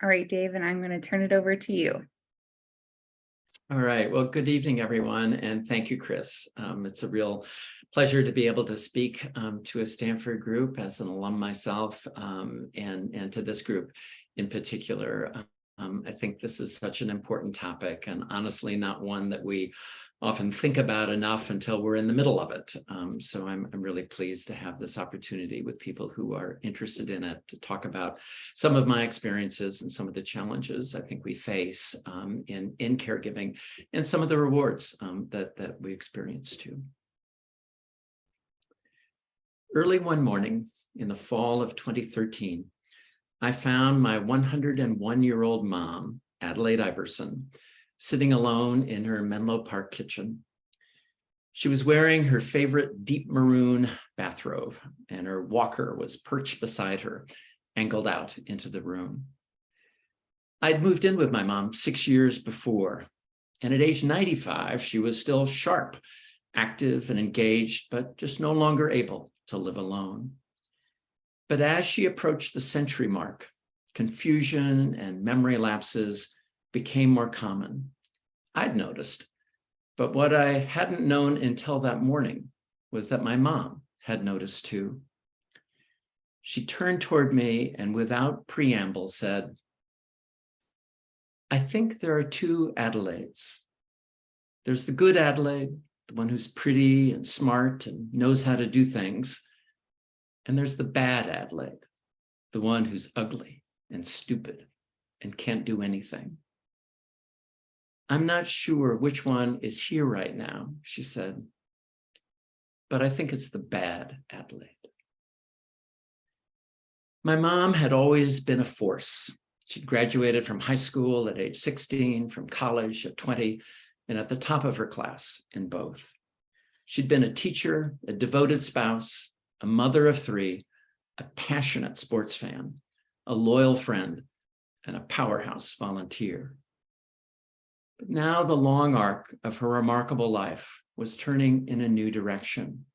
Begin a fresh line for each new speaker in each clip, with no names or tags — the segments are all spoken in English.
All right, Dave, and I'm going to turn it over to you.
All right. Well, good evening, everyone. And thank you, Chris. It's a real pleasure to be able to speak to a Stanford group as an alum myself, and to this group in particular. I think this is such an important topic, and honestly not one that we often think about enough until we're in the middle of it. So I'm really pleased to have this opportunity with people who are interested in it to talk about some of my experiences and some of the challenges I think we face in caregiving, and some of the rewards that we experience too. Early one morning in the fall of 2013, I found my 101-year-old mom, Adelaide Iverson, sitting alone in her Menlo Park kitchen. She was wearing her favorite deep maroon bathrobe, and her walker was perched beside her, angled out into the room. I'd moved in with my mom 6 years before, and at age 95, she was still sharp, active, and engaged, but just no longer able to live alone. But as she approached the century mark, confusion and memory lapses became more common. I'd noticed, but what I hadn't known until that morning was that my mom had noticed too. She turned toward me and without preamble said, "I think there are two Adelaides. There's the good Adelaide, the one who's pretty and smart and knows how to do things. And there's the bad Adelaide, the one who's ugly and stupid and can't do anything. I'm not sure which one is here right now," she said, "but I think it's the bad Adelaide." My mom had always been a force. She'd graduated from high school at age 16, from college at 20, and at the top of her class in both. She'd been a teacher, a devoted spouse, a mother of three, a passionate sports fan, a loyal friend, and a powerhouse volunteer. But now the long arc of her remarkable life was turning in a new direction.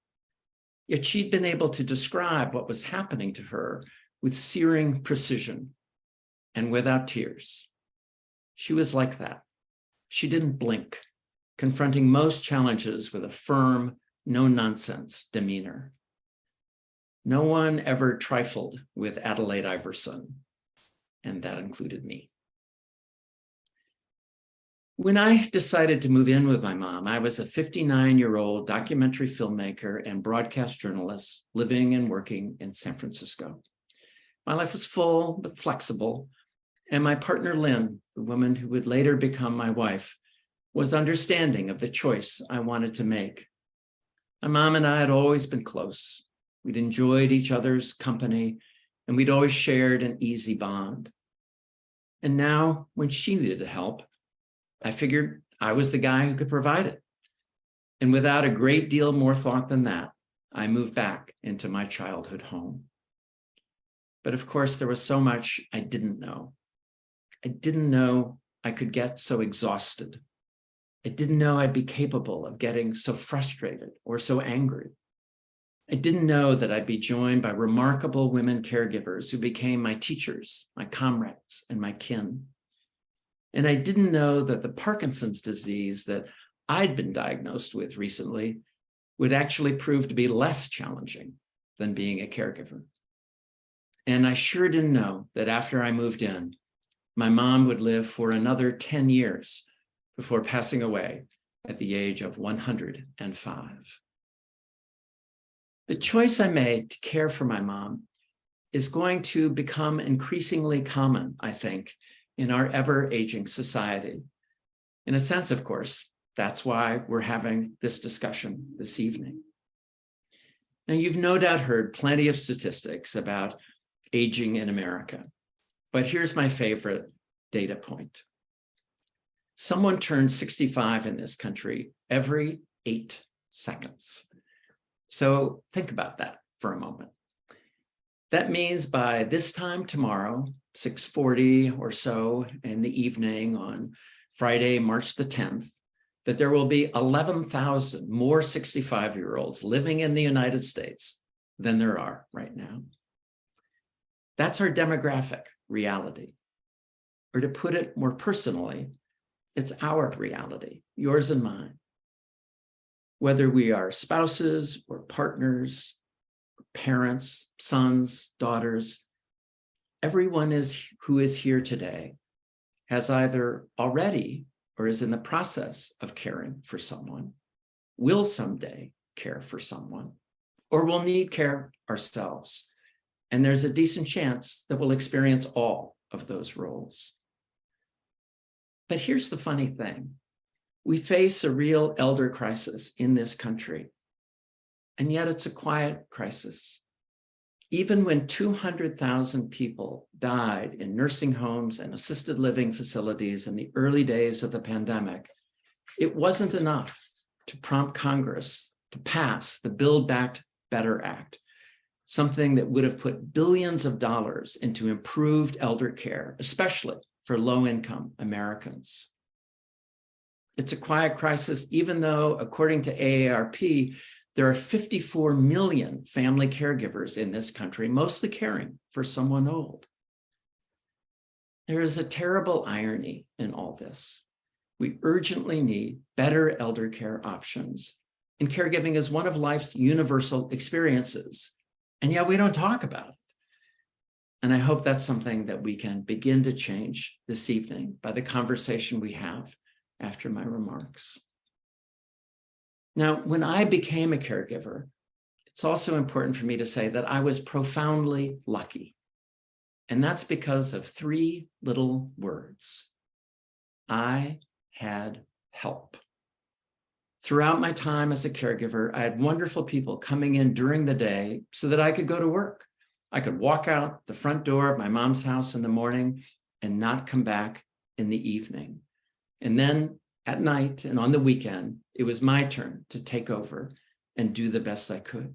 Yet she'd been able to describe what was happening to her with searing precision and without tears. She was like that. She didn't blink, confronting most challenges with a firm, no-nonsense demeanor. No one ever trifled with Adelaide Iverson, and that included me. When I decided to move in with my mom, I was a 59-year-old documentary filmmaker and broadcast journalist living and working in San Francisco. My life was full but flexible, and my partner, Lynn, the woman who would later become my wife, was understanding of the choice I wanted to make. My mom and I had always been close. We'd enjoyed each other's company, and we'd always shared an easy bond. And now, when she needed help, I figured I was the guy who could provide it. And without a great deal more thought than that, I moved back into my childhood home. But of course, there was so much I didn't know. I didn't know I could get so exhausted. I didn't know I'd be capable of getting so frustrated or so angry. I didn't know that I'd be joined by remarkable women caregivers who became my teachers, my comrades, and my kin. And I didn't know that the Parkinson's disease that I'd been diagnosed with recently would actually prove to be less challenging than being a caregiver. And I sure didn't know that after I moved in, my mom would live for another 10 years before passing away at the age of 105. The choice I made to care for my mom is going to become increasingly common, I think, in our ever-aging society. In a sense, of course, that's why we're having this discussion this evening. Now, you've no doubt heard plenty of statistics about aging in America, but here's my favorite data point. Someone turns 65 in this country every 8 seconds. So think about that for a moment. That means by this time tomorrow, 6:40 or so in the evening on Friday, March the 10th, that there will be 11,000 more 65-year-olds living in the United States than there are right now. That's our demographic reality. or to put it more personally, it's our reality, yours and mine. Whether we are spouses or partners, parents, sons, daughters, everyone who is here today has either already or is in the process of caring for someone, will someday care for someone, or will need care ourselves. And there's a decent chance that we'll experience all of those roles. But here's the funny thing. We face a real elder crisis in this country, and yet it's a quiet crisis. Even when 200,000 people died in nursing homes and assisted living facilities in the early days of the pandemic, it wasn't enough to prompt Congress to pass the Build Back Better Act, something that would have put billions of dollars into improved elder care, especially for low-income Americans. It's a quiet crisis, even though, according to AARP, there are 54 million family caregivers in this country, mostly caring for someone old. There is a terrible irony in all this. We urgently need better elder care options, and caregiving is one of life's universal experiences, and yet we don't talk about it. And I hope that's something that we can begin to change this evening by the conversation we have after my remarks. Now, when I became a caregiver, it's also important for me to say that I was profoundly lucky. And that's because of three little words. I had help. Throughout my time as a caregiver, I had wonderful people coming in during the day so that I could go to work. I could walk out the front door of my mom's house in the morning and not come back in the evening. And then at night and on the weekend, it was my turn to take over and do the best I could.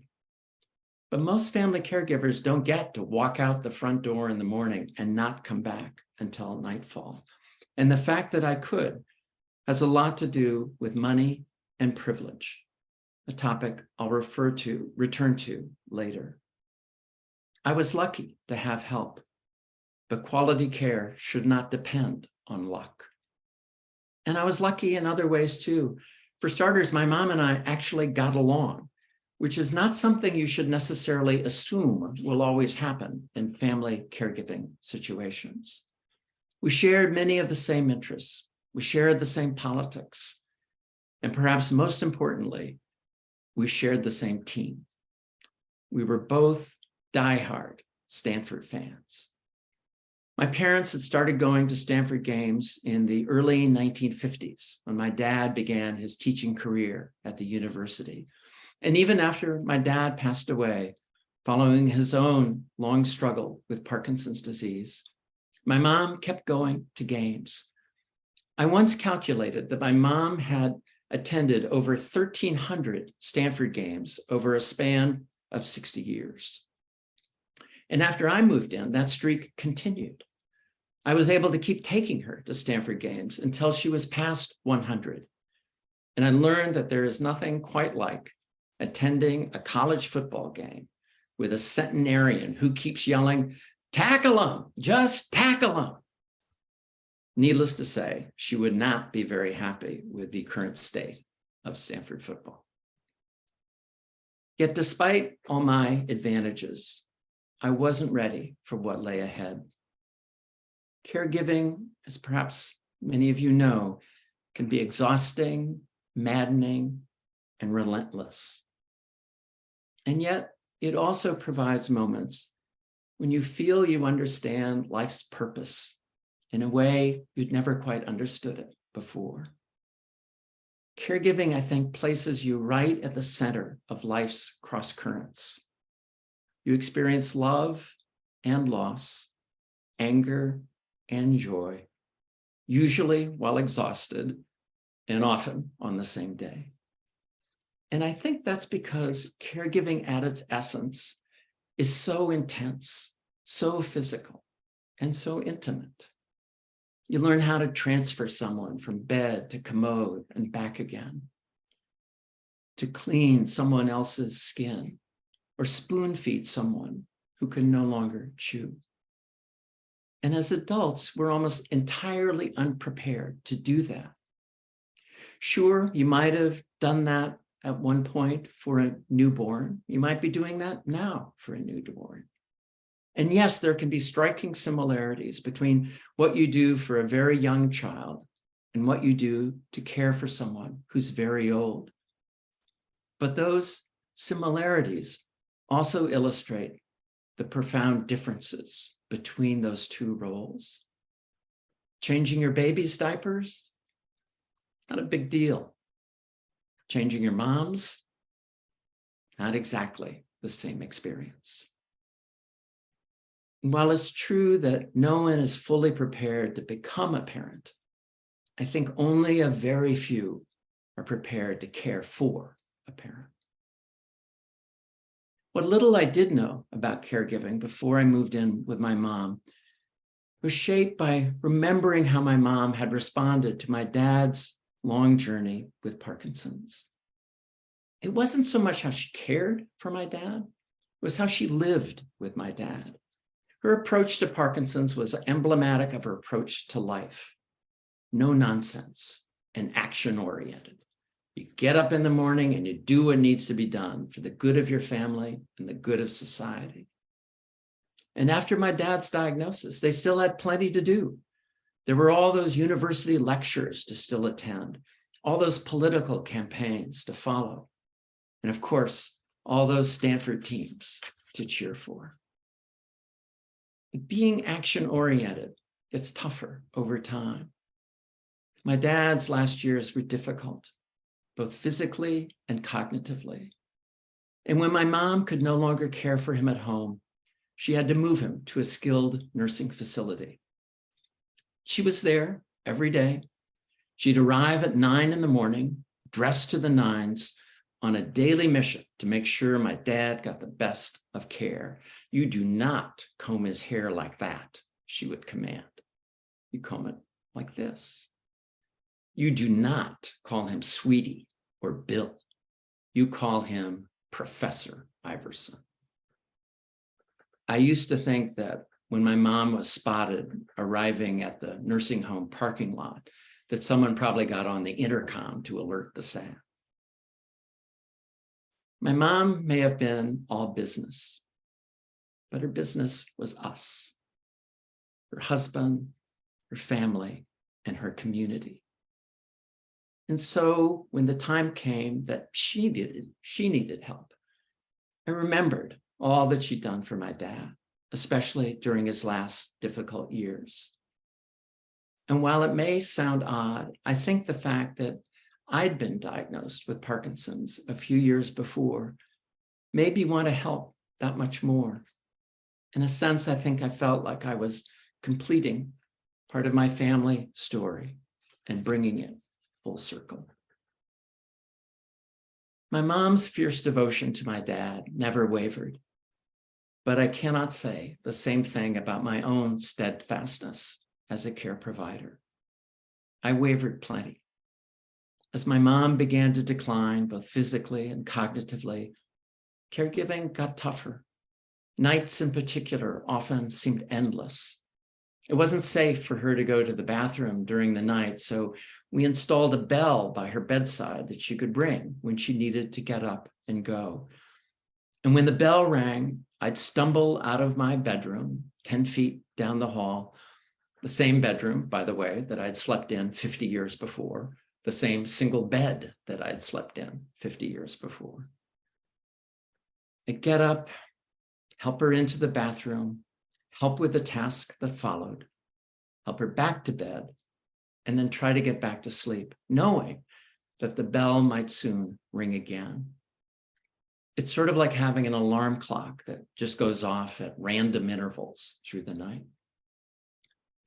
But most family caregivers don't get to walk out the front door in the morning and not come back until nightfall. And the fact that I could has a lot to do with money and privilege, a topic I'll return to later. I was lucky to have help, but quality care should not depend on luck. And I was lucky in other ways too. For starters, my mom and I actually got along, which is not something you should necessarily assume will always happen in family caregiving situations. We shared many of the same interests. We shared the same politics. And perhaps most importantly, we shared the same team. We were both diehard Stanford fans. My parents had started going to Stanford games in the early 1950s when my dad began his teaching career at the university. And even after my dad passed away, following his own long struggle with Parkinson's disease, my mom kept going to games. I once calculated that my mom had attended over 1,300 Stanford games over a span of 60 years. And after I moved in, that streak continued. I was able to keep taking her to Stanford games until she was past 100. And I learned that there is nothing quite like attending a college football game with a centenarian who keeps yelling, "Tackle him, just tackle him." Needless to say, she would not be very happy with the current state of Stanford football. Yet despite all my advantages, I wasn't ready for what lay ahead. Caregiving, as perhaps many of you know, can be exhausting, maddening, and relentless. And yet, it also provides moments when you feel you understand life's purpose in a way you'd never quite understood it before. Caregiving, I think, places you right at the center of life's cross currents. You experience love and loss, anger and joy, usually while exhausted and often on the same day. And I think that's because caregiving at its essence is so intense, so physical, and so intimate. You learn how to transfer someone from bed to commode and back again, to clean someone else's skin, or spoon feed someone who can no longer chew. And as adults, we're almost entirely unprepared to do that. Sure, you might have done that at one point for a newborn. You might be doing that now for a newborn. And yes, there can be striking similarities between what you do for a very young child and what you do to care for someone who's very old. But those similarities also illustrate the profound differences between those two roles. Changing your baby's diapers, not a big deal. Changing your mom's, not exactly the same experience. And while it's true that no one is fully prepared to become a parent, I think only a very few are prepared to care for a parent. What little I did know about caregiving before I moved in with my mom was shaped by remembering how my mom had responded to my dad's long journey with Parkinson's. It wasn't so much how she cared for my dad, it was how she lived with my dad. Her approach to Parkinson's was emblematic of her approach to life. No nonsense and action-oriented. You get up in the morning and you do what needs to be done for the good of your family and the good of society. And after my dad's diagnosis, they still had plenty to do. There were all those university lectures to still attend, all those political campaigns to follow, and of course, all those Stanford teams to cheer for. Being action-oriented gets tougher over time. My dad's last years were difficult, both physically and cognitively. And when my mom could no longer care for him at home, she had to move him to a skilled nursing facility. She was there every day. She'd arrive at 9 in the morning, dressed to the nines, on a daily mission to make sure my dad got the best of care. You do not comb his hair like that, she would command. You comb it like this. You do not call him sweetie or Bill. You call him Professor Iverson. I used to think that when my mom was spotted arriving at the nursing home parking lot, that someone probably got on the intercom to alert the staff. My mom may have been all business, but her business was us, her husband, her family, and her community. And so when the time came that she needed help, I remembered all that she'd done for my dad, especially during his last difficult years. And while it may sound odd, I think the fact that I'd been diagnosed with Parkinson's a few years before made me want to help that much more. In a sense, I think I felt like I was completing part of my family story and bringing it full circle. My mom's fierce devotion to my dad never wavered, but I cannot say the same thing about my own steadfastness as a care provider. I wavered plenty. As my mom began to decline, both physically and cognitively, caregiving got tougher. Nights in particular often seemed endless. It wasn't safe for her to go to the bathroom during the night, so we installed a bell by her bedside that she could ring when she needed to get up and go. And when the bell rang, I'd stumble out of my bedroom, 10 feet down the hall, the same bedroom, by the way, that I'd slept in 50 years before, the same single bed that I'd slept in 50 years before. I'd get up, help her into the bathroom, help with the task that followed, help her back to bed, and then try to get back to sleep, knowing that the bell might soon ring again. It's sort of like having an alarm clock that just goes off at random intervals through the night.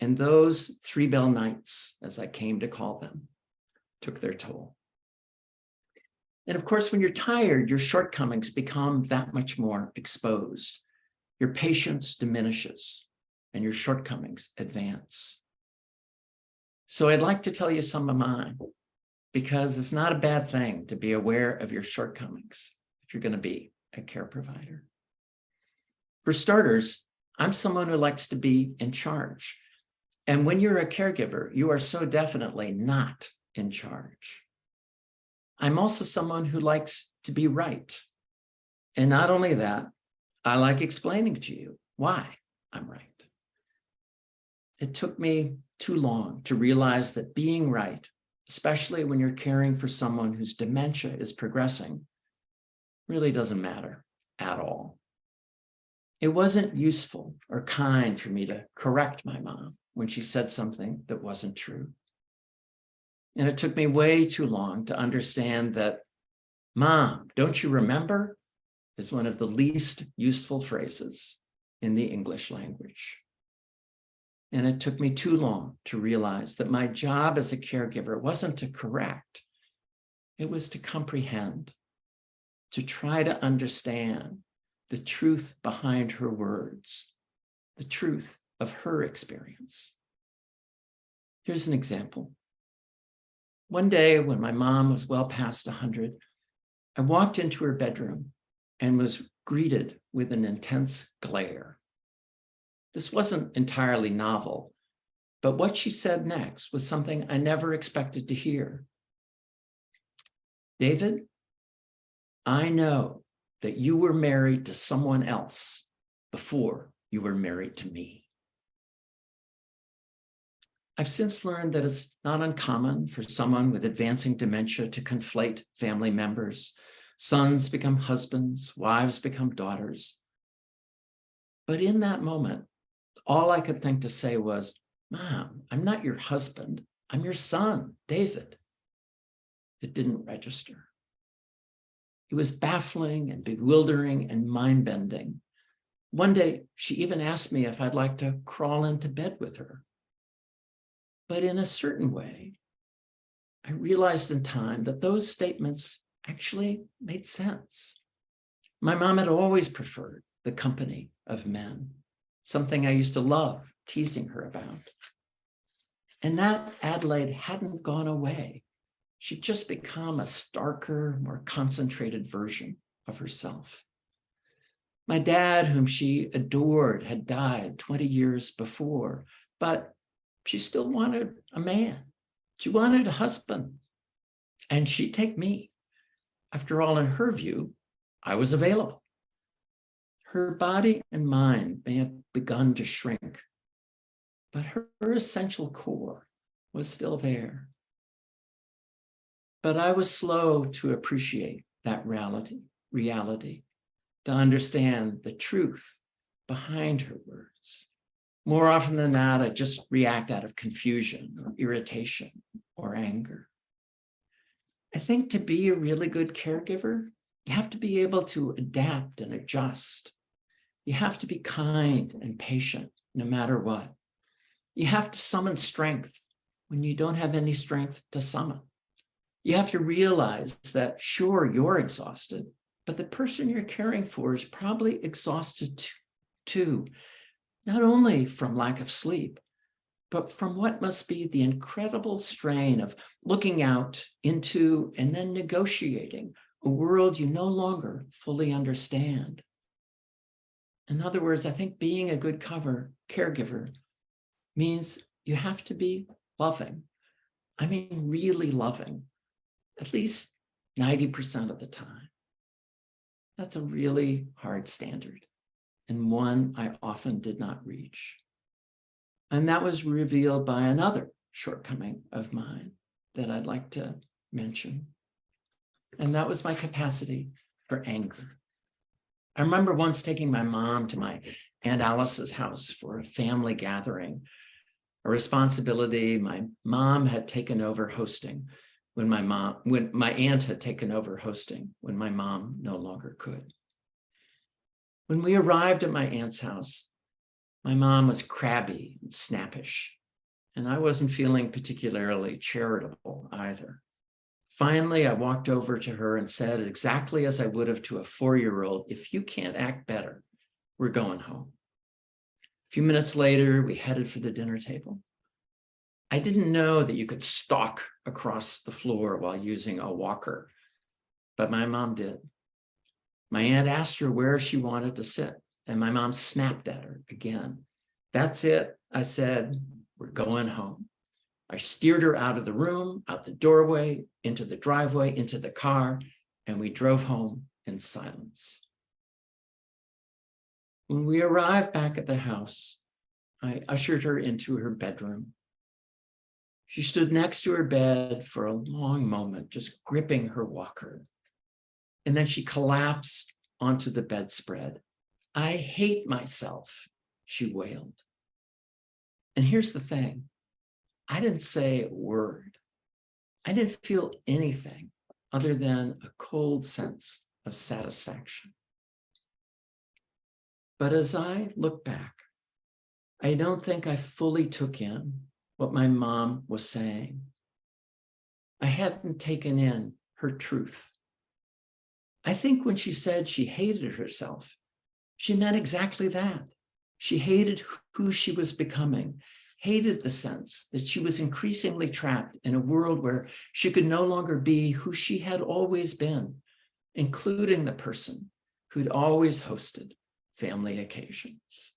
And those 3-bell nights, as I came to call them, took their toll. And of course, when you're tired, your shortcomings become that much more exposed. Your patience diminishes and your shortcomings advance. So I'd like to tell you some of mine, because it's not a bad thing to be aware of your shortcomings if you're going to be a care provider. For starters, I'm someone who likes to be in charge. And when you're a caregiver, you are so definitely not in charge. I'm also someone who likes to be right. And not only that, I like explaining to you why I'm right. It took me too long to realize that being right, especially when you're caring for someone whose dementia is progressing, really doesn't matter at all. It wasn't useful or kind for me to correct my mom when she said something that wasn't true. And it took me way too long to understand that, "Mom, don't you remember?" is one of the least useful phrases in the English language. And it took me too long to realize that my job as a caregiver wasn't to correct, it was to comprehend, to try to understand the truth behind her words, the truth of her experience. Here's an example. One day when my mom was well past 100, I walked into her bedroom and was greeted with an intense glare. This wasn't entirely novel, but what she said next was something I never expected to hear. "David, I know that you were married to someone else before you were married to me." I've since learned that it's not uncommon for someone with advancing dementia to conflate family members. Sons become husbands, wives become daughters. But in that moment, all I could think to say was, "Mom, I'm not your husband. I'm your son, David." It didn't register. It was baffling and bewildering and mind-bending. One day, she even asked me if I'd like to crawl into bed with her. But in a certain way, I realized in time that those statements actually made sense. My mom had always preferred the company of men, something I used to love teasing her about. And that Adelaide hadn't gone away. She'd just become a starker, more concentrated version of herself. My dad, whom she adored, had died 20 years before, but she still wanted a man. She wanted a husband. And she'd take me. After all, in her view, I was available. Her body and mind may have begun to shrink, but her essential core was still there. But I was slow to appreciate that reality, to understand the truth behind her words. More often than not, I just react out of confusion or irritation or anger. I think to be a really good caregiver, you have to be able to adapt and adjust. You have to be kind and patient no matter what. You have to summon strength when you don't have any strength to summon. You have to realize that, sure, you're exhausted, but the person you're caring for is probably exhausted too, not only from lack of sleep, but from what must be the incredible strain of looking out into and then negotiating a world you no longer fully understand. In other words, I think being a good caregiver means you have to be loving. I mean, really loving, at least 90% of the time. That's a really hard standard, and one I often did not reach. And that was revealed by another shortcoming of mine that I'd like to mention. And that was my capacity for anger. I remember once taking my mom to my Aunt Alice's house for a family gathering, a responsibility my mom had taken over hosting when my aunt had taken over hosting when my mom no longer could. When we arrived at my aunt's house, my mom was crabby and snappish, and I wasn't feeling particularly charitable either. Finally, I walked over to her and said, exactly as I would have to a 4-year-old, "If you can't act better, we're going home." A few minutes later, we headed for the dinner table. I didn't know that you could stalk across the floor while using a walker, but my mom did. My aunt asked her where she wanted to sit, and my mom snapped at her again. That's it, I said, we're going home. I steered her out of the room, out the doorway, into the driveway, into the car, and we drove home in silence. When we arrived back at the house, I ushered her into her bedroom. She stood next to her bed for a long moment, just gripping her walker. And then she collapsed onto the bedspread. I hate myself, she wailed. And here's the thing. I didn't say a word. I didn't feel anything other than a cold sense of satisfaction. But as I look back, I don't think I fully took in what my mom was saying. I hadn't taken in her truth. I think when she said she hated herself, she meant exactly that. She hated who she was becoming, hated the sense that she was increasingly trapped in a world where she could no longer be who she had always been, including the person who'd always hosted family occasions.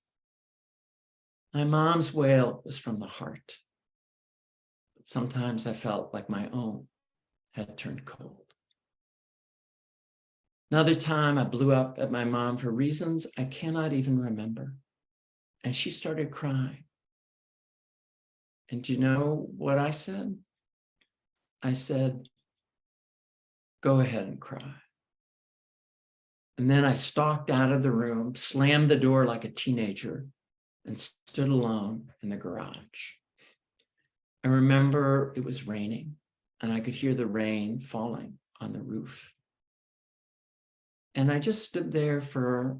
My mom's wail was from the heart. But sometimes I felt like my own had turned cold. Another time I blew up at my mom for reasons I cannot even remember. And she started crying. And do you know what I said? I said, go ahead and cry. And then I stalked out of the room, slammed the door like a teenager, and stood alone in the garage. I remember it was raining, and I could hear the rain falling on the roof. And I just stood there for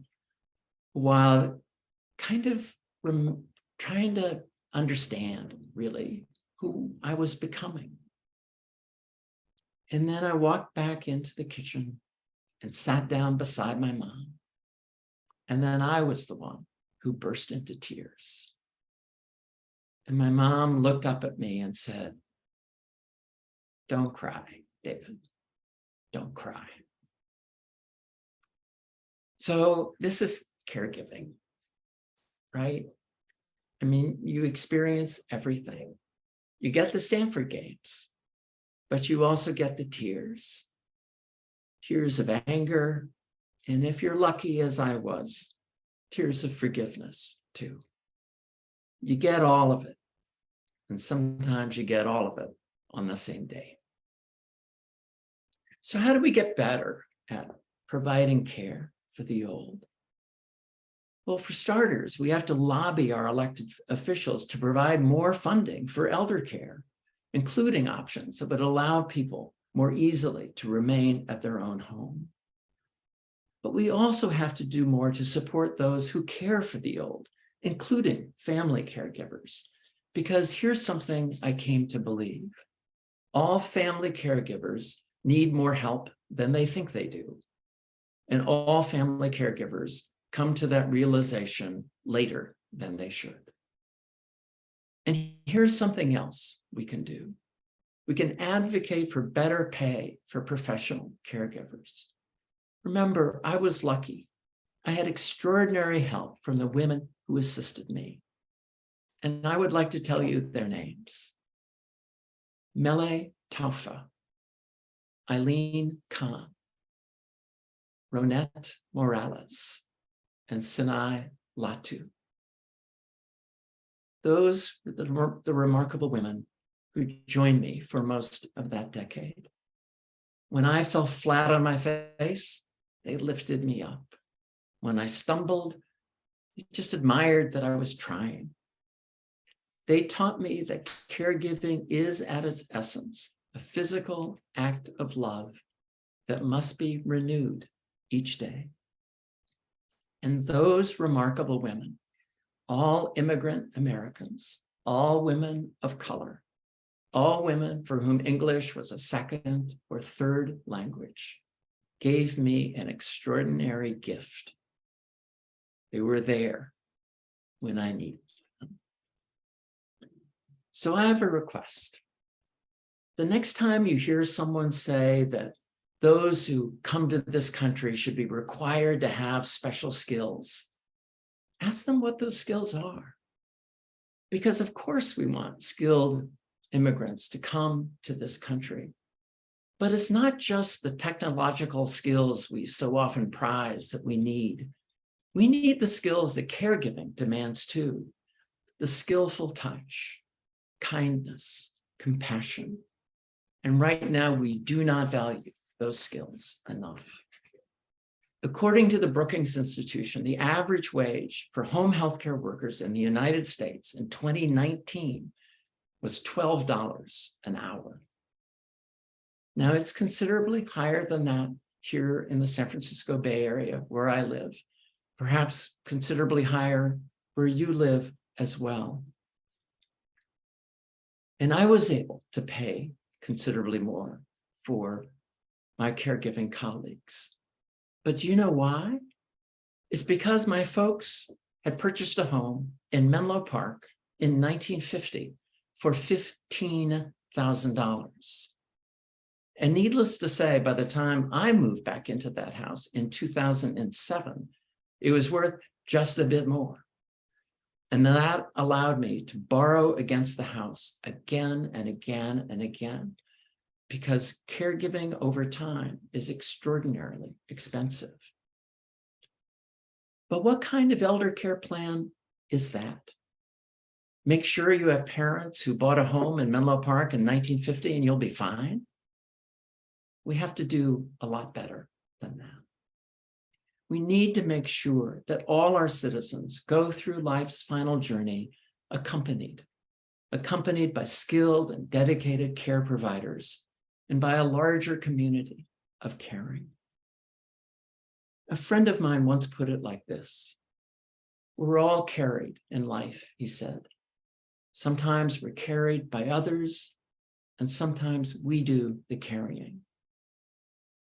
a while, kind of trying to understand, really, who I was becoming. And then I walked back into the kitchen and sat down beside my mom. And then I was the one who burst into tears. And my mom looked up at me and said, don't cry, David, don't cry. So this is caregiving, right? I mean, you experience everything. You get the Stanford games, but you also get the tears of anger, and if you're lucky as I was, tears of forgiveness too. You get all of it, and sometimes you get all of it on the same day. So how do we get better at providing care for the old? Well, for starters, we have to lobby our elected officials to provide more funding for elder care, including options that would allow people more easily to remain at their own home. But we also have to do more to support those who care for the old, including family caregivers. Because here's something I came to believe. All family caregivers need more help than they think they do. And all family caregivers come to that realization later than they should. And here's something else we can do. We can advocate for better pay for professional caregivers. Remember, I was lucky. I had extraordinary help from the women who assisted me. And I would like to tell you their names. Mele Taufa, Eileen Khan, Ronette Morales, and Sinai Latu. Those were the remarkable women who joined me for most of that decade. When I fell flat on my face, they lifted me up. When I stumbled, they just admired that I was trying. They taught me that caregiving is at its essence a physical act of love that must be renewed each day. And those remarkable women, all immigrant Americans, all women of color, all women for whom English was a second or third language, gave me an extraordinary gift. They were there when I needed them. So I have a request. The next time you hear someone say that those who come to this country should be required to have special skills, Ask them what those skills are. Because of course we want skilled immigrants to come to this country. But it's not just the technological skills we so often prize that we need. We need the skills that caregiving demands too. The skillful touch, kindness, compassion. And right now we do not value those skills enough. According to the Brookings Institution, the average wage for home healthcare workers in the United States in 2019 was $12 an hour. Now it's considerably higher than that here in the San Francisco Bay Area where I live, perhaps considerably higher where you live as well. And I was able to pay considerably more for my caregiving colleagues. But do you know why? It's because my folks had purchased a home in Menlo Park in 1950 for $15,000. And needless to say, by the time I moved back into that house in 2007, it was worth just a bit more. And that allowed me to borrow against the house again and again and again, because caregiving over time is extraordinarily expensive. But what kind of elder care plan is that? Make sure you have parents who bought a home in Menlo Park in 1950 and you'll be fine? We have to do a lot better than that. We need to make sure that all our citizens go through life's final journey accompanied by skilled and dedicated care providers and by a larger community of caring. A friend of mine once put it like this: we're all carried in life, he said. Sometimes we're carried by others, and sometimes we do the carrying.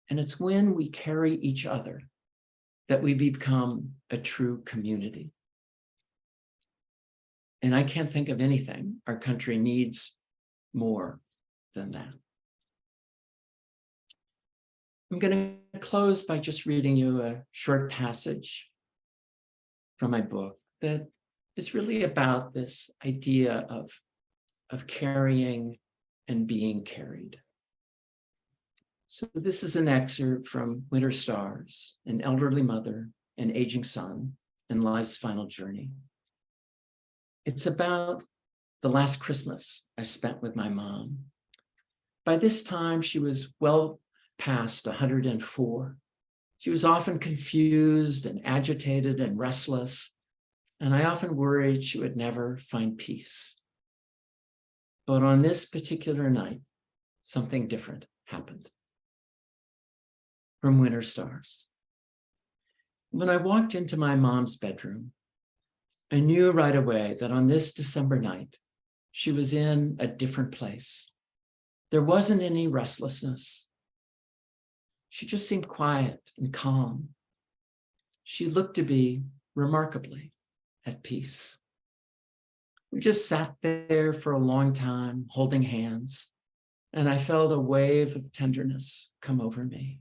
And it's when we carry each other that we become a true community. And I can't think of anything our country needs more than that. I'm going to close by just reading you a short passage from my book that is really about this idea of carrying and being carried. So this is an excerpt from Winter Stars, an elderly mother, an aging son, and life's final journey. It's about the last Christmas I spent with my mom. By this time, she was well past 104. She was often confused and agitated and restless, and I often worried she would never find peace. But on this particular night, something different happened. From Winter Stars. When I walked into my mom's bedroom, I knew right away that on this December night, she was in a different place. There wasn't any restlessness. She just seemed quiet and calm. She looked to be remarkably at peace. We just sat there for a long time, holding hands, and I felt a wave of tenderness come over me.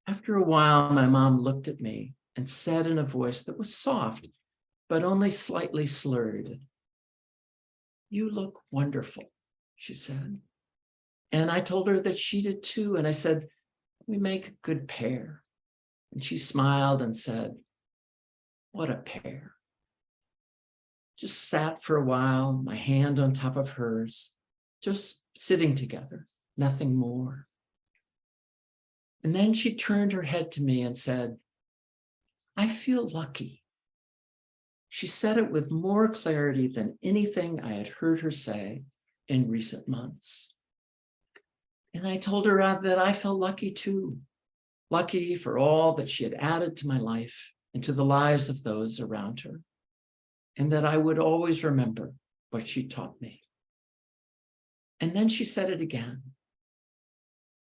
After a while, my mom looked at me and said in a voice that was soft, but only slightly slurred, "You look wonderful," she said. And I told her that she did too. And I said, "We make a good pair." And she smiled and said, "What a pair." Just sat for a while, my hand on top of hers, just sitting together, nothing more. And then she turned her head to me and said, "I feel lucky." She said it with more clarity than anything I had heard her say in recent months. And I told her that I felt lucky too, lucky for all that she had added to my life and to the lives of those around her, and that I would always remember what she taught me. And then she said it again,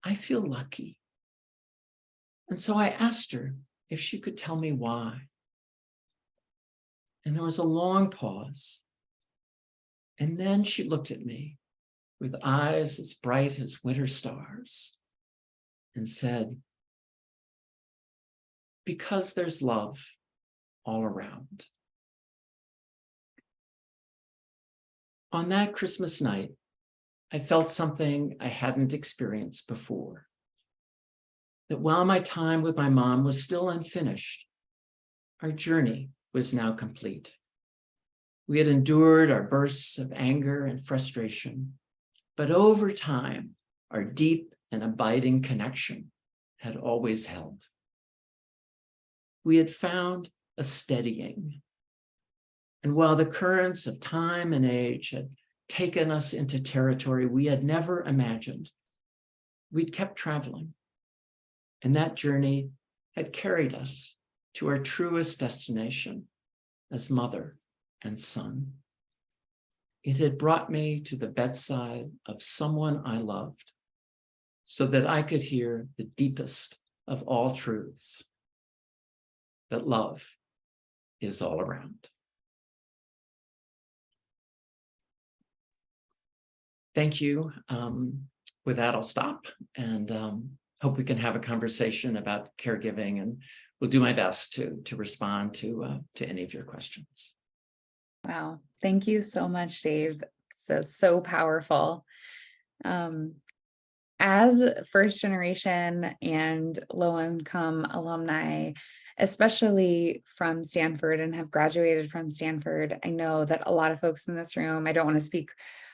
"I feel lucky." And so I asked her if she could tell me why. And there was a long pause. And then she looked at me with eyes as bright as winter stars and said, "Because there's love all around. On that Christmas night, I felt something I hadn't experienced before. That while my time with my mom was still unfinished, our journey was now complete. We had endured our bursts of anger and frustration, but over time, our deep and abiding connection had always held. We had found a steadying. And while the currents of time and age had taken us into territory we had never imagined, we'd kept traveling. And that journey had carried us to our truest destination as mother and son. It had brought me to the bedside of someone I loved so that I could hear the deepest of all truths, that love is all around. Thank you. With that, I'll stop and hope we can have a conversation about caregiving, and will do my best to respond to any of your questions.
Wow. Thank you so much, Dave. So powerful. As first generation and low income alumni, especially from Stanford, and have graduated from Stanford, I know that a lot of folks in this room, I don't want to speak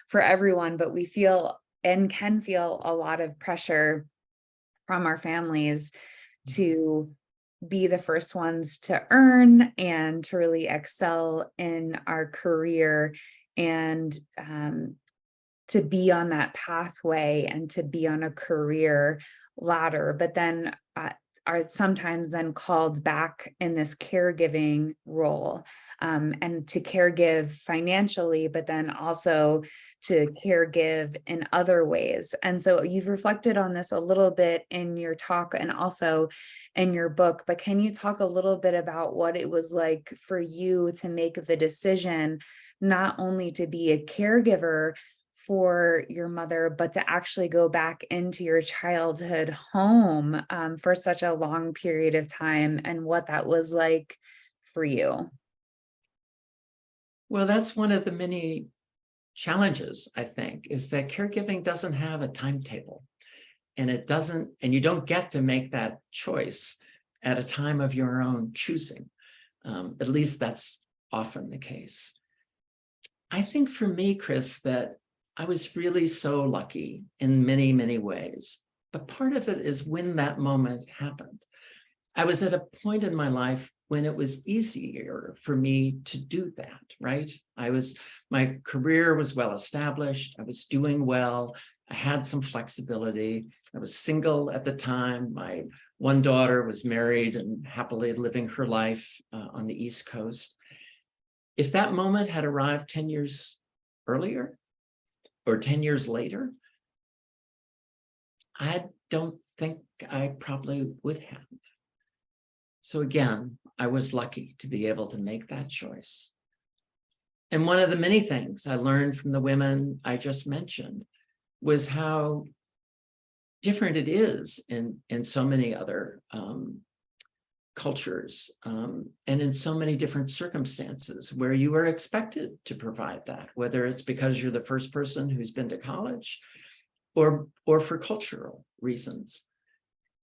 for everyone, but we feel and can feel a lot of pressure from our families to be the first ones to earn and to really excel in our career, and to be on that pathway and to be on a career ladder, but then are sometimes then called back in this caregiving role, and to caregive financially, but then also to caregive in other ways. And so you've reflected on this a little bit in your talk and also in your book, but can you talk a little bit about what it was like for you to make the decision not only to be a caregiver for your mother, but to actually go back into your childhood home for such a long period of time, and what that was like for you?
Well, that's one of the many challenges, I think, is that caregiving doesn't have a timetable, and you don't get to make that choice at a time of your own choosing. At least that's often the case. I think for me, Chris, that I was really so lucky in many, many ways, but part of it is when that moment happened. I was at a point in my life when it was easier for me to do that, right? My career was well established. I was doing well. I had some flexibility. I was single at the time. My one daughter was married and happily living her life on the East Coast. If that moment had arrived 10 years earlier, or 10 years later, I don't think I probably would have. So again, I was lucky to be able to make that choice. And one of the many things I learned from the women I just mentioned was how different it is in so many other cultures, and in so many different circumstances where you are expected to provide that, whether it's because you're the first person who's been to college or for cultural reasons.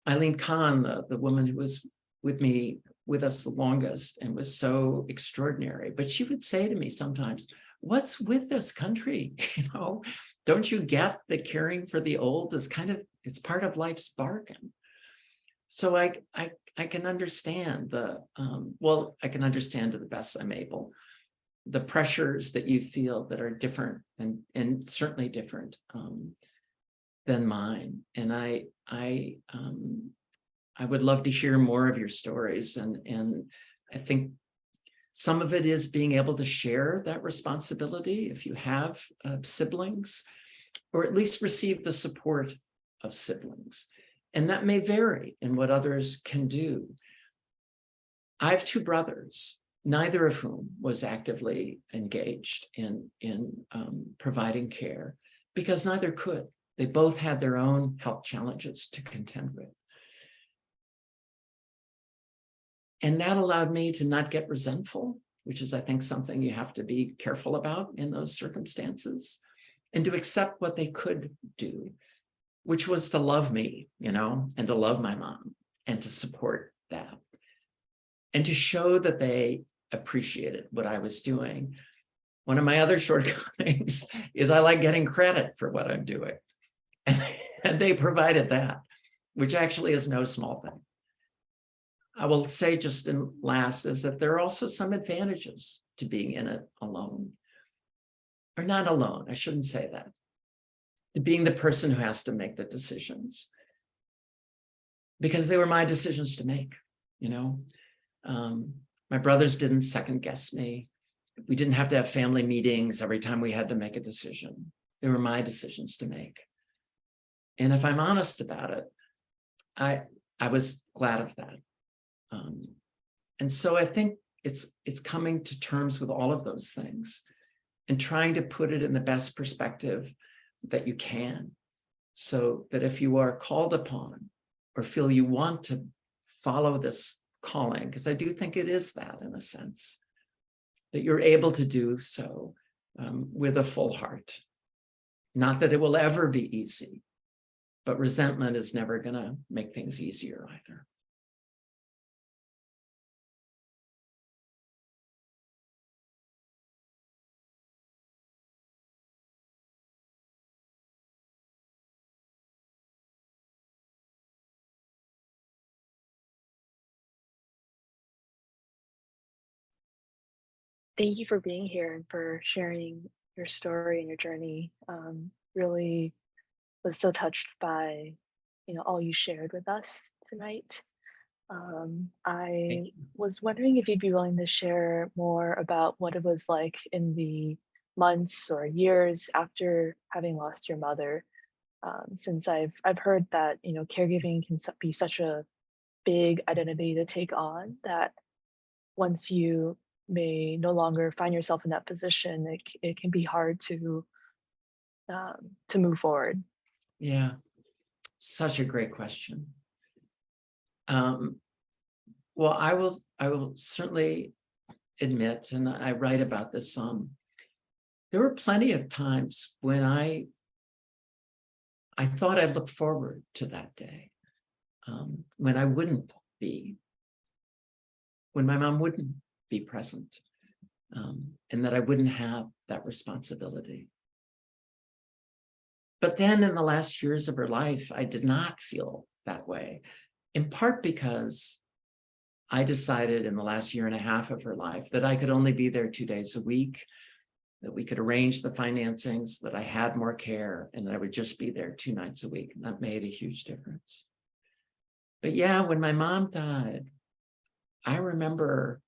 Eileen Kahn, the woman who was with us the longest and was so extraordinary, but she would say to me sometimes, what's with this country? Don't you get that caring for the old is it's part of life's bargain? So I can understand I can understand to the best I'm able, the pressures that you feel that are different and certainly different than mine. And I would love to hear more of your stories. And I think some of it is being able to share that responsibility if you have siblings, or at least receive the support of siblings. And that may vary in what others can do. I have two brothers, neither of whom was actively engaged in providing care, because neither could. They both had their own health challenges to contend with. And that allowed me to not get resentful, which is, I think, something you have to be careful about in those circumstances, and to accept what they could do, which was to love me, and to love my mom and to support that and to show that they appreciated what I was doing. One of my other shortcomings is I like getting credit for what I'm doing. And they provided that, which actually is no small thing. I will say just in last is that there are also some advantages to being in it alone. Or not alone, I shouldn't say that. To being the person who has to make the decisions. Because they were my decisions to make, My brothers didn't second guess me. We didn't have to have family meetings every time we had to make a decision. They were my decisions to make. And if I'm honest about it, I was glad of that. And so I think it's coming to terms with all of those things and trying to put it in the best perspective that you can, so that if you are called upon or feel you want to follow this calling, because I do think it is that in a sense, that you're able to do so with a full heart. Not that it will ever be easy, but resentment is never going to make things easier either.
Thank you for being here and for sharing your story and your journey. Really was so touched by, all you shared with us tonight. I was wondering if you'd be willing to share more about what it was like in the months or years after having lost your mother. Since I've heard that caregiving can be such a big identity to take on, that once you may no longer find yourself in that position, it can be hard to move forward.
Yeah, such a great question. Well, I will certainly admit, and I write about this some, there were plenty of times when I thought I'd look forward to that day, when I wouldn't be, when my mom wouldn't be present, and that I wouldn't have that responsibility. But then in the last years of her life, I did not feel that way, in part because I decided in the last year and a half of her life that I could only be there 2 days a week, that we could arrange the financings, that I had more care, and that I would just be there 2 nights a week. And that made a huge difference. But yeah, when my mom died, I remember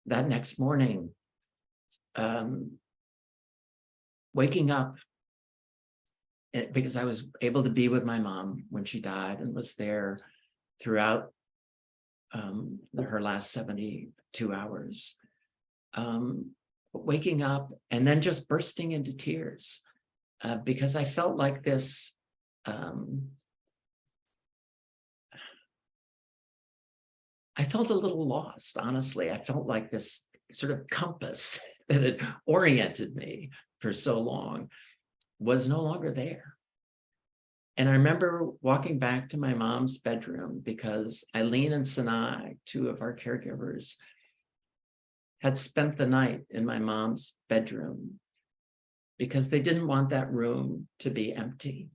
that next morning, waking up, because I was able to be with my mom when she died and was there throughout her last 72 hours. Waking up and then just bursting into tears because I felt like this I felt a little lost, honestly. I felt like this sort of compass that had oriented me for so long was no longer there. And I remember walking back to my mom's bedroom because Eileen and Sinai, 2 of our caregivers, had spent the night in my mom's bedroom because they didn't want that room to be empty.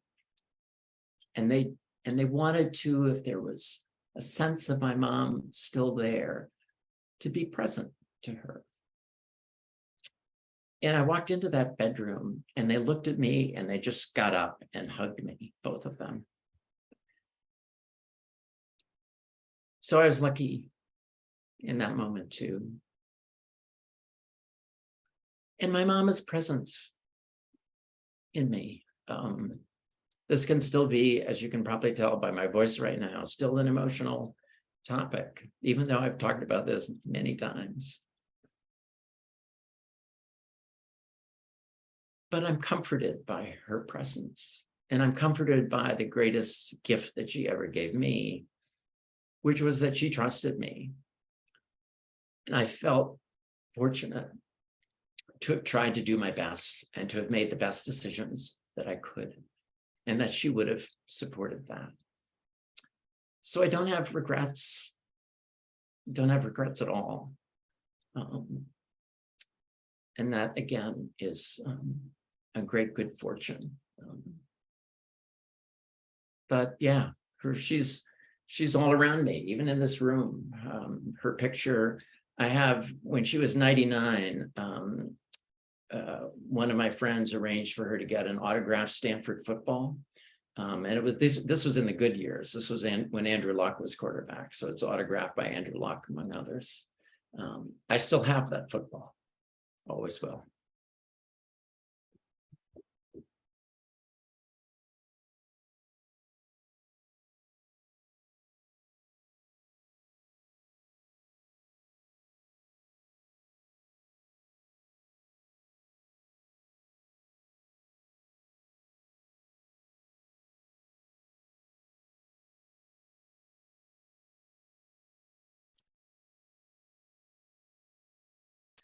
And they wanted to, if there was a sense of my mom still there, to be present to her. And I walked into that bedroom and they looked at me and they just got up and hugged me, both of them. So I was lucky in that moment too. And my mom is present in me. This can still be, as you can probably tell by my voice right now, still an emotional topic, even though I've talked about this many times. But I'm comforted by her presence, and I'm comforted by the greatest gift that she ever gave me, which was that she trusted me And I felt fortunate to have tried to do my best and to have made the best decisions that I could, and that she would have supported that. So I don't have regrets at all. And that, again, is a great good fortune. But yeah, she's all around me, even in this room. Her picture I have when she was 99. One of my friends arranged for her to get an autographed Stanford football. And it was this was in the good years. This was when Andrew Luck was quarterback. So it's autographed by Andrew Luck, among others. I still have that football. Always will.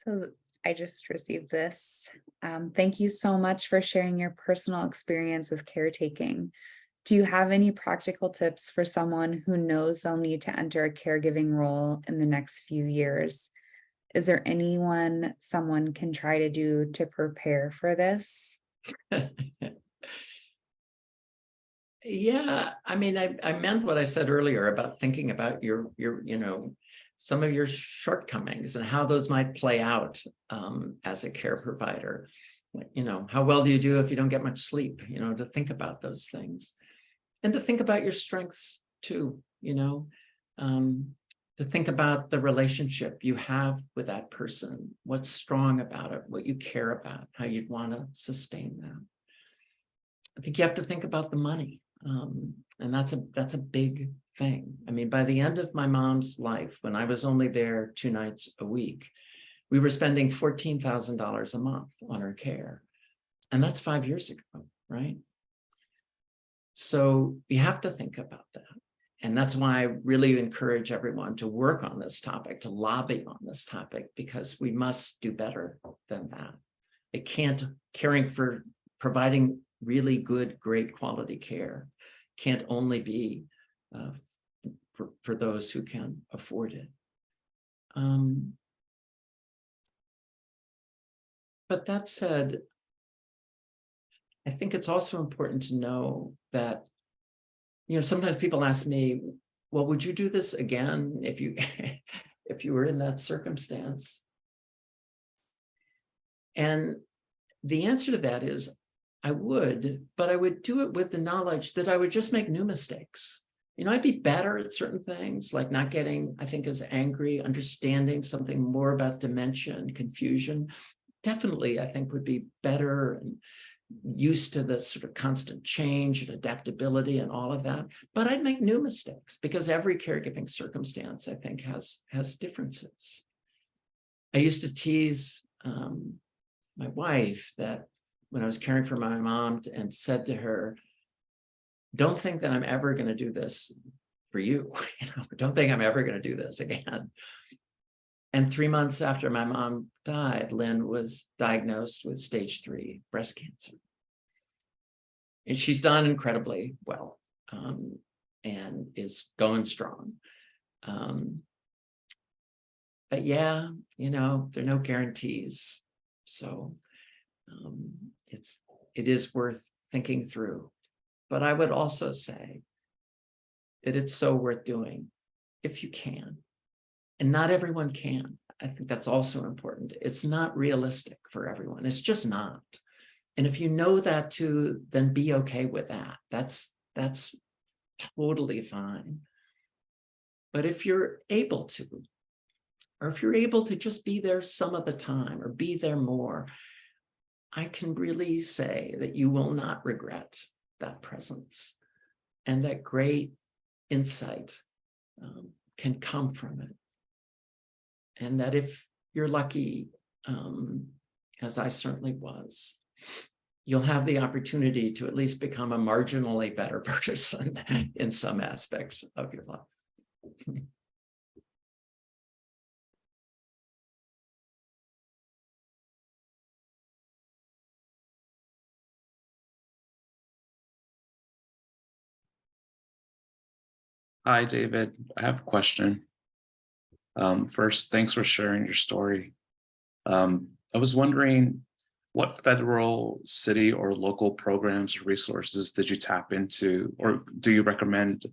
So I just received this. Thank you so much for sharing your personal experience with caretaking. Do you have any practical tips for someone who knows they'll need to enter a caregiving role in the next few years? Is there anyone someone can try to do to prepare for this?
Yeah, I mean, I meant what I said earlier about thinking about your some of your shortcomings and how those might play out as a care provider. How well do you do if you don't get much sleep? To think about those things, and to think about your strengths too. To think about the relationship you have with that person, what's strong about it, what you care about, how you'd want to sustain that. I think you have to think about the money. And that's a big thing. I mean, by the end of my mom's life, when I was only there 2 nights a week, we were spending $14,000 a month on her care. And that's 5 years ago, right? So you have to think about that. And that's why I really encourage everyone to work on this topic, to lobby on this topic, because we must do better than that. It can't, providing really good, great quality care can't only be for those who can afford it. But that said, I think it's also important to know that, sometimes people ask me, well, would you do this again if you if you were in that circumstance? And the answer to that is, I would, but I would do it with the knowledge that I would just make new mistakes. I'd be better at certain things, like not getting, I think, as angry, understanding something more about dementia and confusion. Definitely, I think, would be better and used to the sort of constant change and adaptability and all of that. But I'd make new mistakes because every caregiving circumstance, I think, has differences. I used to tease my wife that when I was caring for my mom and said to her, don't think that I'm ever going to do this for you. Don't think I'm ever going to do this again. And 3 months after my mom died, Lynn was diagnosed with stage 3 breast cancer. And she's done incredibly well and is going strong. But yeah, there are no guarantees. So it is worth thinking through. But I would also say that it's so worth doing if you can. And not everyone can. I think that's also important. It's not realistic for everyone. It's just not. And if you know that too, then be okay with that. That's totally fine. But if you're able to, or if you're able to just be there some of the time or be there more, I can really say that you will not regret that presence, and that great insight can come from it. And that if you're lucky, as I certainly was, you'll have the opportunity to at least become a marginally better person in some aspects of your life.
Hi, David. I have a question. First, thanks for sharing your story. I was wondering what federal, city, or local programs or resources did you tap into, or do you recommend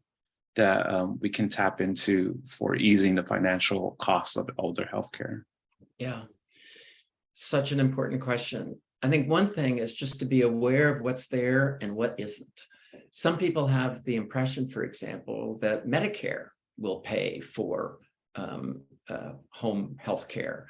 that we can tap into for easing the financial costs of elder healthcare?
Yeah, such an important question. I think one thing is just to be aware of what's there and what isn't. Some people have the impression, for example, that Medicare will pay for home health care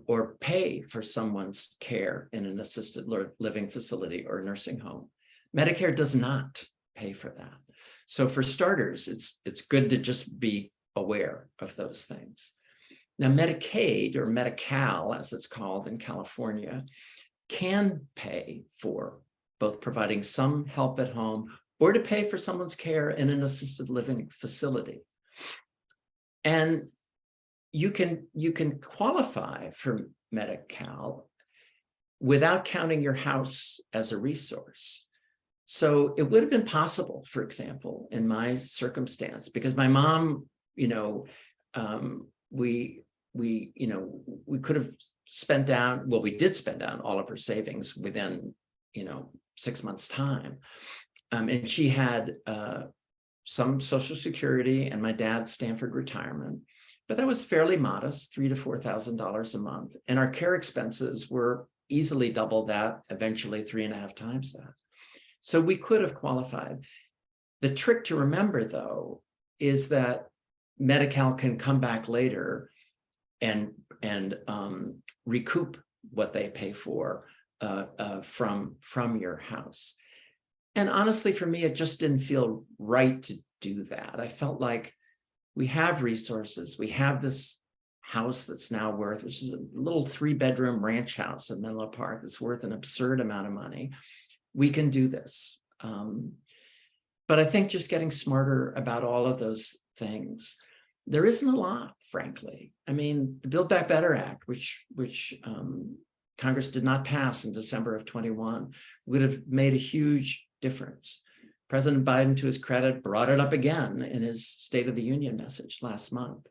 or pay for someone's care in an assisted living facility or nursing home. Medicare does not pay for that. So for starters, it's good to just be aware of those things. Now, Medicaid, or Medi-Cal, as it's called in California, can pay for both providing some help at home or to pay for someone's care in an assisted living facility. And you can qualify for Medi-Cal without counting your house as a resource. So it would have been possible, for example, in my circumstance, because my mom, we could have spent down, well, we did spend down all of her savings within, 6 months' time. And she had some Social Security and my dad's Stanford retirement, but that was fairly modest, $3,000 to $4,000 a month. And our care expenses were easily double that, eventually 3.5 times that. So we could have qualified. The trick to remember, though, is that Medi-Cal can come back later and recoup what they pay for from your house. And honestly, for me, it just didn't feel right to do that. I felt like we have resources. We have this house that's now worth, which is a little 3-bedroom ranch house in Menlo Park that's worth an absurd amount of money. We can do this. But I think just getting smarter about all of those things. There isn't a lot, frankly. I mean, the Build Back Better Act, which Congress did not pass in December of 21, would have made a huge difference. President Biden, to his credit, brought it up again in his State of the Union message last month.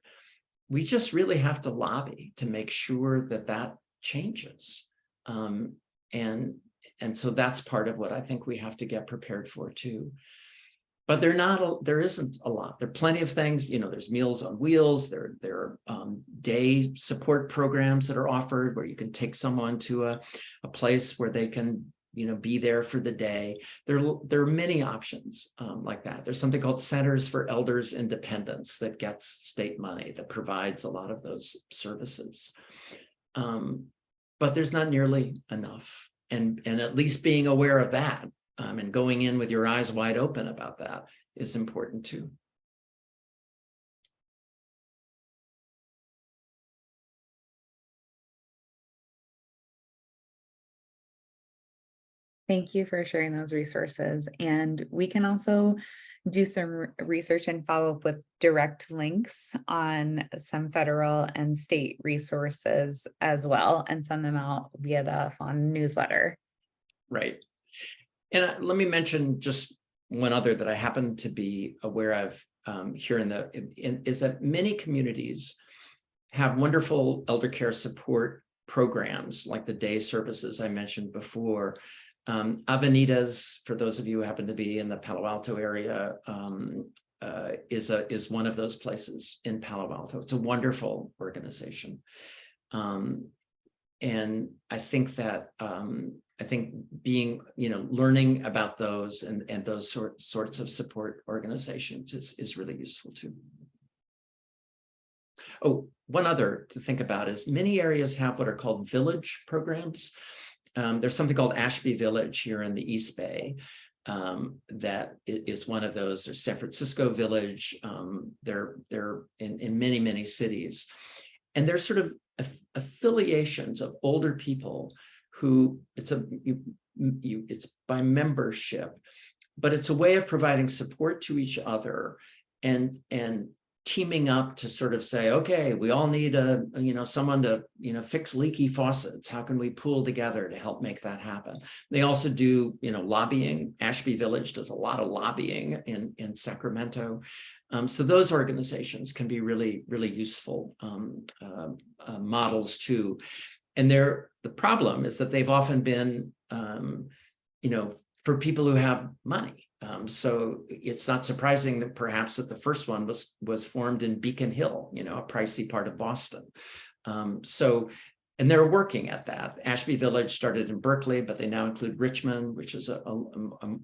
We just really have to lobby to make sure that that changes. And so that's part of what I think we have to get prepared for too. But there isn't a lot. There are plenty of things, there's Meals on Wheels, there are day support programs that are offered where you can take someone to a place where they can, be there for the day. There are many options like that. There's something called Centers for Elders Independence that gets state money that provides a lot of those services. But there's not nearly enough. And at least being aware of that and going in with your eyes wide open about that is important too.
Thank you for sharing those resources. And we can also do some research and follow up with direct links on some federal and state resources as well, and send them out via the FLAN newsletter.
Right. And let me mention just one other that I happen to be aware of here is that many communities have wonderful elder care support programs like the day services I mentioned before. Avenidas, for those of you who happen to be in the Palo Alto area, is one of those places in Palo Alto. It's a wonderful organization. And I think that being, learning about those and those sorts of support organizations is really useful too. Oh, one other to think about is many areas have what are called village programs. There's something called Ashby Village here in the East Bay that is one of those. There's San Francisco Village. They're in many, many cities. And there's sort of affiliations of older people who it's by membership, but it's a way of providing support to each other and teaming up to sort of say, okay, we all need someone to, fix leaky faucets. How can we pool together to help make that happen? They also do, lobbying. Ashby Village does a lot of lobbying in Sacramento. So those organizations can be really, really useful models too. And the problem is that they've often been, for people who have money. So it's not surprising that perhaps that the first one was formed in Beacon Hill, a pricey part of Boston. And they're working at that. Ashby Village started in Berkeley, but they now include Richmond, which is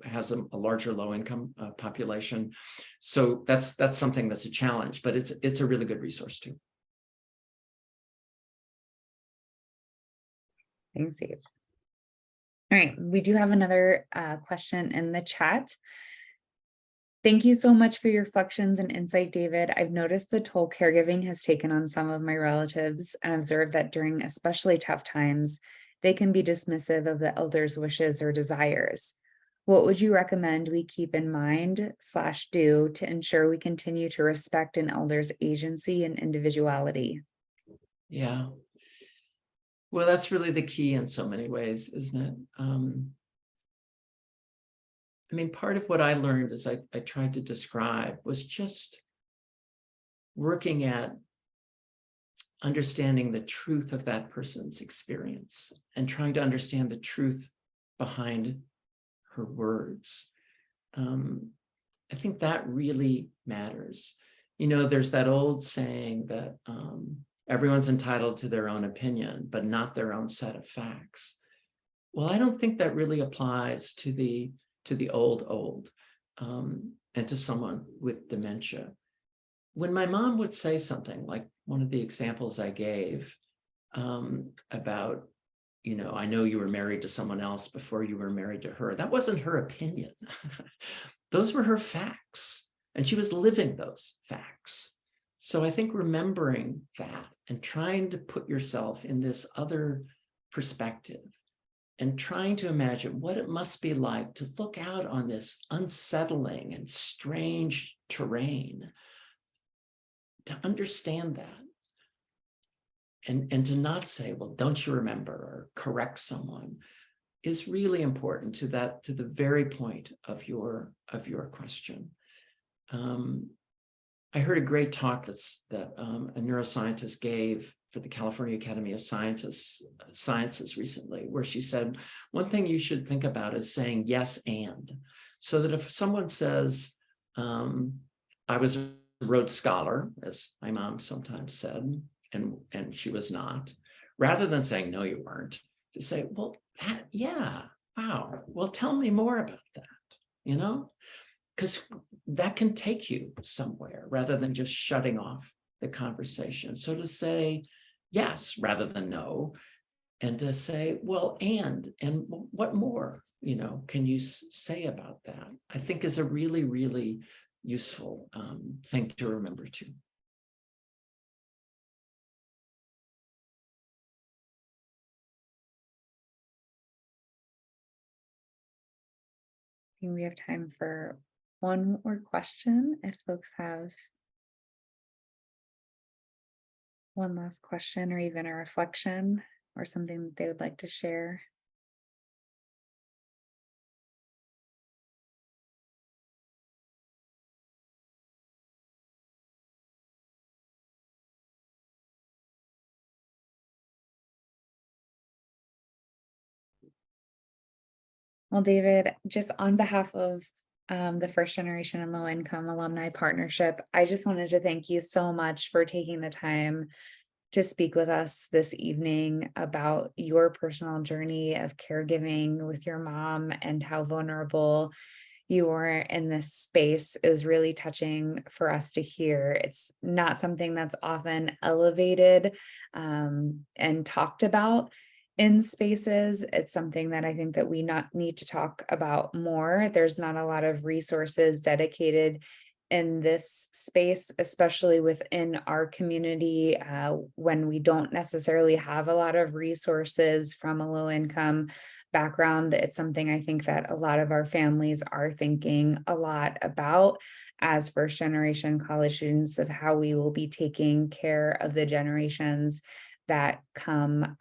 has a larger low-income population. So that's something that's a challenge, but it's a really good resource too.
Thanks, Dave. All right, we do have another question in the chat. Thank you so much for your reflections and insight, David. I've noticed the toll caregiving has taken on some of my relatives and observed that during especially tough times, they can be dismissive of the elders' wishes or desires. What would you recommend we keep in mind / do to ensure we continue to respect an elder's agency and individuality?
Yeah. Well, that's really the key in so many ways, isn't it? Part of what I learned as I tried to describe was just working at understanding the truth of that person's experience and trying to understand the truth behind her words. I think that really matters. There's that old saying that everyone's entitled to their own opinion, but not their own set of facts. Well, I don't think that really applies to the old, and to someone with dementia. When my mom would say something like one of the examples I gave about, I know you were married to someone else before you were married to her, that wasn't her opinion. Those were her facts, and she was living those facts. So I think remembering that and trying to put yourself in this other perspective and trying to imagine what it must be like to look out on this unsettling and strange terrain, to understand that, and to not say, well, don't you remember, or correct someone, is really important to the very point of your question. I heard a great talk that a neuroscientist gave for the California Academy of Sciences recently, where she said, one thing you should think about is saying yes and. So that if someone says, I was a Rhodes Scholar, as my mom sometimes said, and she was not, rather than saying, no, you weren't, to say, well, yeah, wow, well, tell me more about that, because that can take you somewhere rather than just shutting off the conversation. So to say yes rather than no, and to say, well, and what more, can you say about that? I think is a really, really useful thing to remember too.
I think we have time for one more question if folks have one last question or even a reflection or something that they would like to share. Well, David, just on behalf of the First Generation and Low Income Alumni Partnership, I just wanted to thank you so much for taking the time to speak with us this evening about your personal journey of caregiving with your mom and how vulnerable you were in this space. Is really touching for us to hear. It's not something that's often elevated and talked about in spaces. It's something that I think that we need to talk about more. There's not a lot of resources dedicated in this space, especially within our community, when we don't necessarily have a lot of resources from a low income background. It's something I think that a lot of our families are thinking a lot about as first generation college students, of how we will be taking care of the generations that come,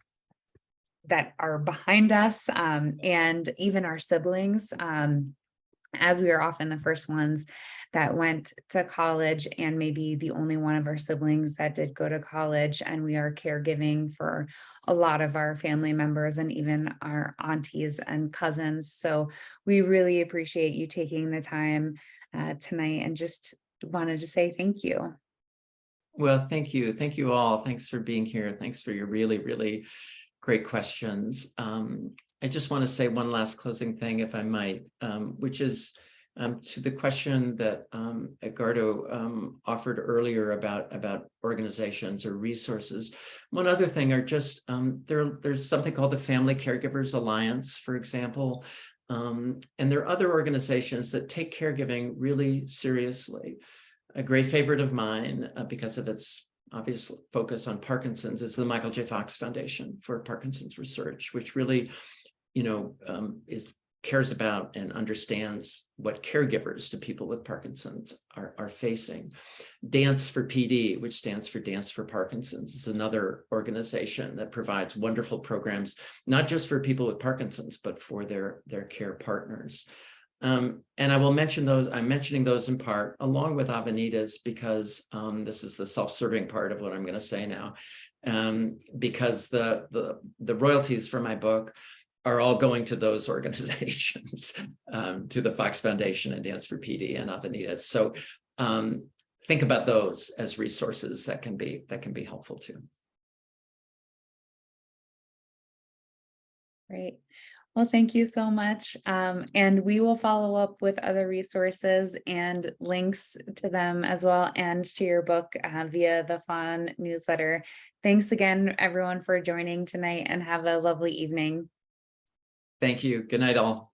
that are behind us, and even our siblings. As we are often the first ones that went to college, and maybe the only one of our siblings that did go to college, and we are caregiving for a lot of our family members and even our aunties and cousins. So we really appreciate you taking the time tonight, and just wanted to say thank you.
Well, thank you. Thank you all. Thanks for being here. Thanks for your really, really great questions. I just want to say one last closing thing, if I might, which is to the question that Edgardo offered earlier about organizations or resources. One other thing are just, there's something called the Family Caregivers Alliance, for example. And there are other organizations that take caregiving really seriously. A great favorite of mine, because of its obvious focus on Parkinson's, is the Michael J. Fox Foundation for Parkinson's Research, which really, cares about and understands what caregivers to people with Parkinson's are facing. Dance for PD, which stands for Dance for Parkinson's, is another organization that provides wonderful programs, not just for people with Parkinson's, but for their care partners. And I will mention those. I'm mentioning those in part along with Avenidas, because this is the self-serving part of what I'm going to say now, because the royalties for my book are all going to those organizations, to the Fox Foundation and Dance for PD and Avenidas. So think about those as resources that can be helpful too.
Great. Well, thank you so much. And we will follow up with other resources and links to them as well, and to your book via the FLAN newsletter. Thanks again, everyone, for joining tonight, and have a lovely evening.
Thank you. Good night, all.